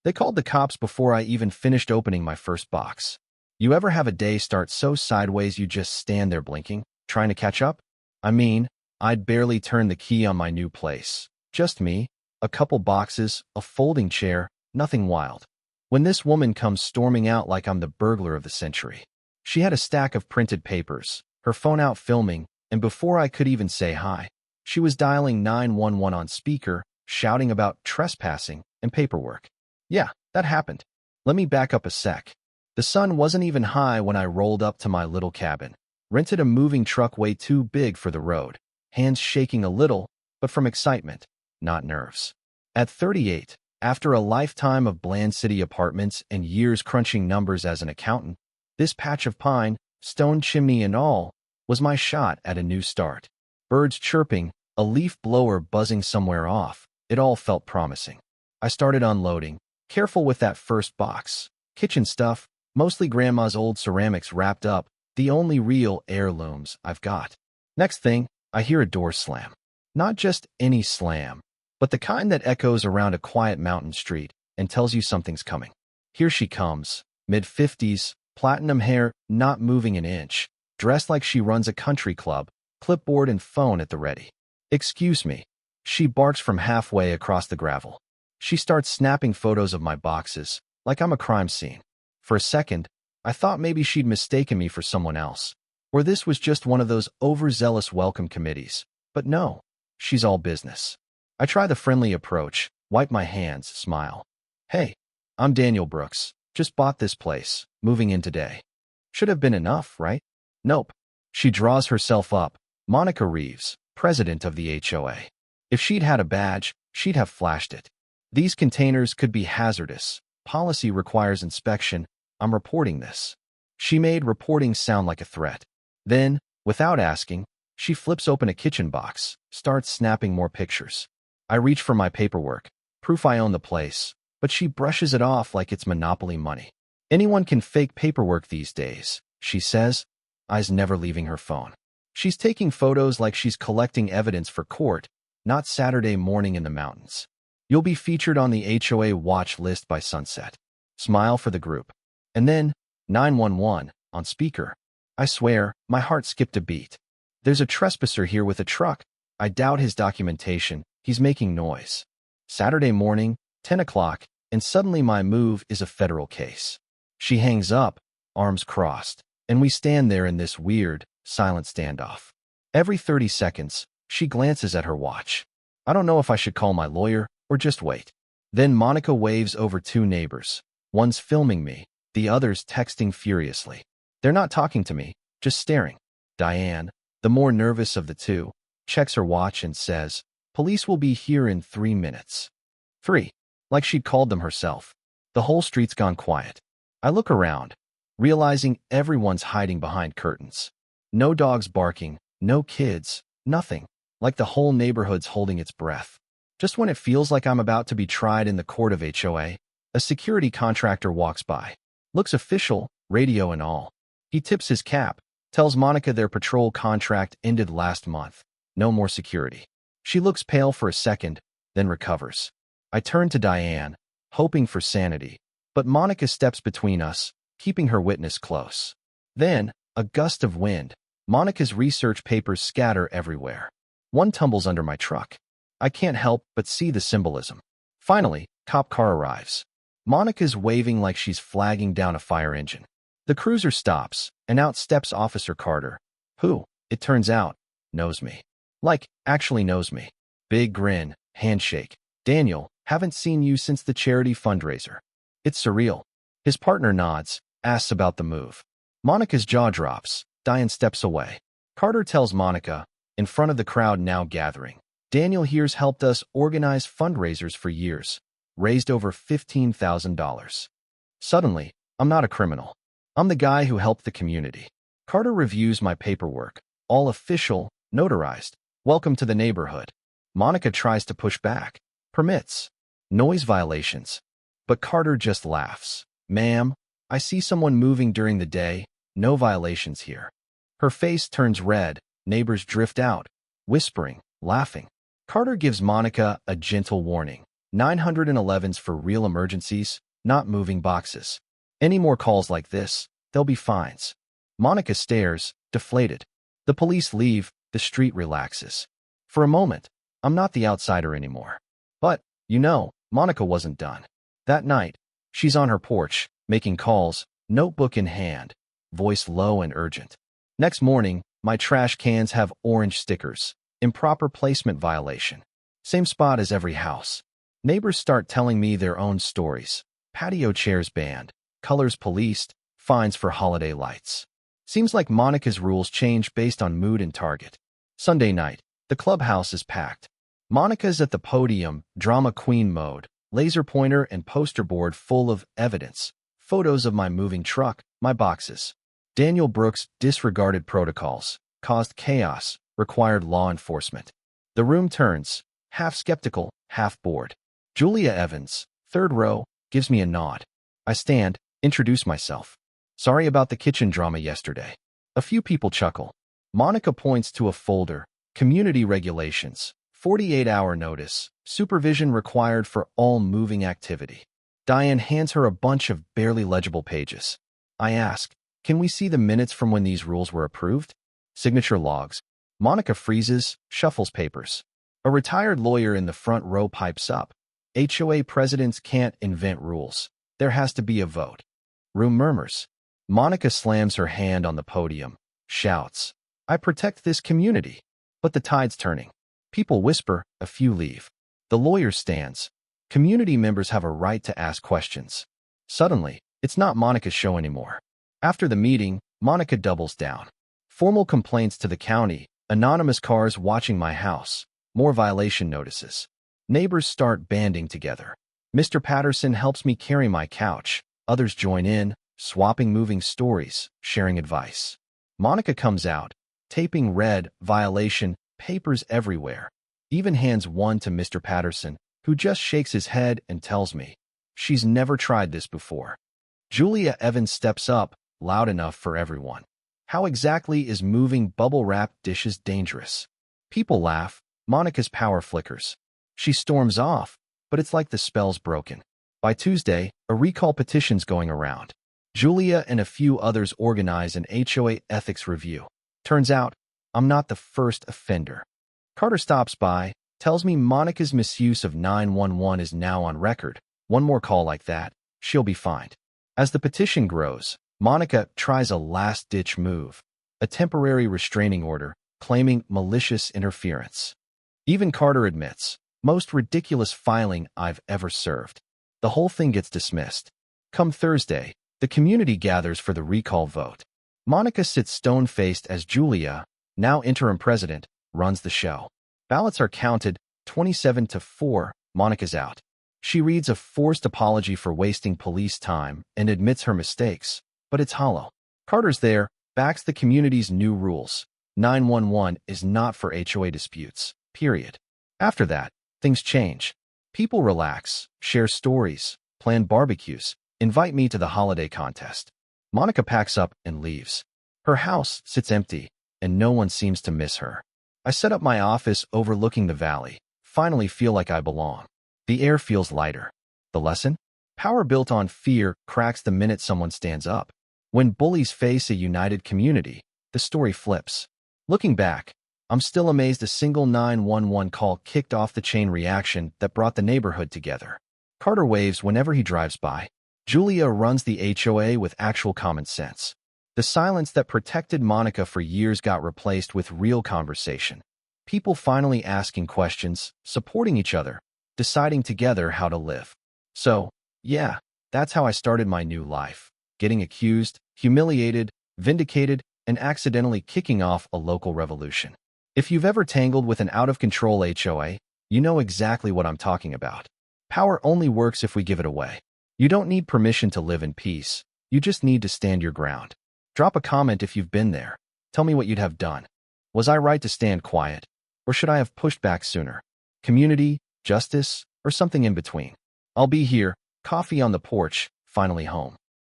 They called the cops before I even finished opening my first box. You ever have a day start so sideways you just stand there blinking, trying to catch up? I mean, I'd barely turned the key on my new place. Just me, a couple boxes, a folding chair, nothing wild. When this woman comes storming out like I'm the burglar of the century. She had a stack of printed papers, her phone out filming, and before I could even say hi, she was dialing 911 on speaker, shouting about trespassing and paperwork. Yeah, that happened. Let me back up a sec. The sun wasn't even high when I rolled up to my little cabin. Rented a moving truck way too big for the road, hands shaking a little, but from excitement, not nerves. At 38, after a lifetime of bland city apartments and years crunching numbers as an accountant, this patch of pine, stone chimney and all, was my shot at a new start. Birds chirping, a leaf blower buzzing somewhere off, it all felt promising. I started unloading, careful with that first box. Kitchen stuff, mostly grandma's old ceramics wrapped up, the only real heirlooms I've got. Next thing, I hear a door slam. Not just any slam, but the kind that echoes around a quiet mountain street and tells you something's coming. Here she comes, mid-50s, platinum hair not moving an inch, dressed like she runs a country club, clipboard and phone at the ready. Excuse me. She barks from halfway across the gravel. She starts snapping photos of my boxes, like I'm a crime scene. For a second, I thought maybe she'd mistaken me for someone else, or this was just one of those overzealous welcome committees. But no, she's all business. I try the friendly approach, wipe my hands, smile. Hey, I'm Daniel Brooks. Just bought this place, moving in today. Should have been enough, right? Nope. She draws herself up. Monica Reeves, president of the HOA. If she'd had a badge, she'd have flashed it. These containers could be hazardous. Policy requires inspection. I'm reporting this. She made reporting sound like a threat. Then, without asking, she flips open a kitchen box, starts snapping more pictures. I reach for my paperwork, proof I own the place, but she brushes it off like it's Monopoly money. Anyone can fake paperwork these days, she says, eyes never leaving her phone. She's taking photos like she's collecting evidence for court, not Saturday morning in the mountains. You'll be featured on the HOA watch list by sunset. Smile for the group. And then, 911, on speaker. I swear, my heart skipped a beat. There's a trespasser here with a truck. I doubt his documentation. He's making noise. Saturday morning, 10 o'clock, and suddenly my move is a federal case. She hangs up, arms crossed, and we stand there in this weird, silent standoff. Every 30 seconds, she glances at her watch. I don't know if I should call my lawyer or just wait. Then Monica waves over two neighbors. One's filming me, the other's texting furiously. They're not talking to me, just staring. Diane, the more nervous of the two, checks her watch and says, "Police will be here in 3 minutes." 3. Like she'd called them herself. The whole street's gone quiet. I look around, realizing everyone's hiding behind curtains. No dogs barking, no kids, nothing. Like the whole neighborhood's holding its breath. Just when it feels like I'm about to be tried in the court of HOA, a security contractor walks by. Looks official, radio and all. He tips his cap, tells Monica their patrol contract ended last month. No more security. She looks pale for a second, then recovers. I turn to Diane, hoping for sanity, but Monica steps between us, keeping her witness close. Then, a gust of wind. Monica's research papers scatter everywhere. One tumbles under my truck. I can't help but see the symbolism. Finally, cop car arrives. Monica's waving like she's flagging down a fire engine. The cruiser stops, and out steps Officer Carter, who, it turns out, knows me. Like, actually knows me. Big grin, handshake. "Daniel, haven't seen you since the charity fundraiser." It's surreal. His partner nods, asks about the move. Monica's jaw drops. Diane steps away. Carter tells Monica, in front of the crowd now gathering, "Daniel here's helped us organize fundraisers for years. Raised over $15,000. Suddenly, I'm not a criminal. I'm the guy who helped the community." Carter reviews my paperwork. All official, notarized. Welcome to the neighborhood. Monica tries to push back. Permits. Noise violations. But Carter just laughs. "Ma'am, I see someone moving during the day. No violations here." Her face turns red. Neighbors drift out, whispering, laughing. Carter gives Monica a gentle warning. 911's for real emergencies, not moving boxes. Any more calls like this, there'll be fines. Monica stares, deflated. The police leave, the street relaxes. For a moment, I'm not the outsider anymore. But, Monica wasn't done. That night, she's on her porch, making calls, notebook in hand, voice low and urgent. Next morning, my trash cans have orange stickers. Improper placement violation. Same spot as every house. Neighbors start telling me their own stories. Patio chairs banned, colors policed, fines for holiday lights. Seems like Monica's rules change based on mood and target. Sunday night, the clubhouse is packed. Monica's at the podium, drama queen mode, laser pointer and poster board full of evidence, photos of my moving truck, my boxes. Daniel Brooks disregarded protocols, caused chaos, required law enforcement. The room turns, half skeptical, half bored. Julia Evans, third row, gives me a nod. I stand, introduce myself. Sorry about the kitchen drama yesterday. A few people chuckle. Monica points to a folder, community regulations, 48-hour notice, supervision required for all moving activity. Diane hands her a bunch of barely legible pages. I ask, can we see the minutes from when these rules were approved? Signature logs. Monica freezes, shuffles papers. A retired lawyer in the front row pipes up. HOA presidents can't invent rules. There has to be a vote. Room murmurs. Monica slams her hand on the podium, shouts, I protect this community. But the tide's turning. People whisper, a few leave. The lawyer stands. Community members have a right to ask questions. Suddenly, it's not Monica's show anymore. After the meeting, Monica doubles down. Formal complaints to the county, anonymous cars watching my house, more violation notices. Neighbors start banding together. Mr. Patterson helps me carry my couch. Others join in, swapping moving stories, sharing advice. Monica comes out, taping red, violation, papers everywhere. Even hands one to Mr. Patterson, who just shakes his head and tells me, she's never tried this before. Julia Evans steps up, loud enough for everyone. How exactly is moving bubble-wrapped dishes dangerous? People laugh. Monica's power flickers. She storms off, but it's like the spell's broken. By Tuesday, a recall petition's going around. Julia and a few others organize an HOA ethics review. Turns out, I'm not the first offender. Carter stops by, tells me Monica's misuse of 911 is now on record. One more call like that, she'll be fined. As the petition grows, Monica tries a last-ditch move, a temporary restraining order, claiming malicious interference. Even Carter admits, most ridiculous filing I've ever served. The whole thing gets dismissed. Come Thursday, the community gathers for the recall vote. Monica sits stone-faced as Julia, now interim president, runs the show. Ballots are counted, 27-4, Monica's out. She reads a forced apology for wasting police time and admits her mistakes, but it's hollow. Carter's there, backs the community's new rules. 911 is not for HOA disputes, period. After that, things change. People relax, share stories, plan barbecues, invite me to the holiday contest. Monica packs up and leaves. Her house sits empty, and no one seems to miss her. I set up my office overlooking the valley, finally feel like I belong. The air feels lighter. The lesson? Power built on fear cracks the minute someone stands up. When bullies face a united community, the story flips. Looking back, I'm still amazed a single 911 call kicked off the chain reaction that brought the neighborhood together. Carter waves whenever he drives by. Julia runs the HOA with actual common sense. The silence that protected Monica for years got replaced with real conversation. People finally asking questions, supporting each other, deciding together how to live. So, yeah, that's how I started my new life. Getting accused, humiliated, vindicated, and accidentally kicking off a local revolution. If you've ever tangled with an out-of-control HOA, you know exactly what I'm talking about. Power only works if we give it away. You don't need permission to live in peace. You just need to stand your ground. Drop a comment if you've been there. Tell me what you'd have done. Was I right to stand quiet? Or should I have pushed back sooner? Community, justice, or something in between? I'll be here, coffee on the porch, finally home.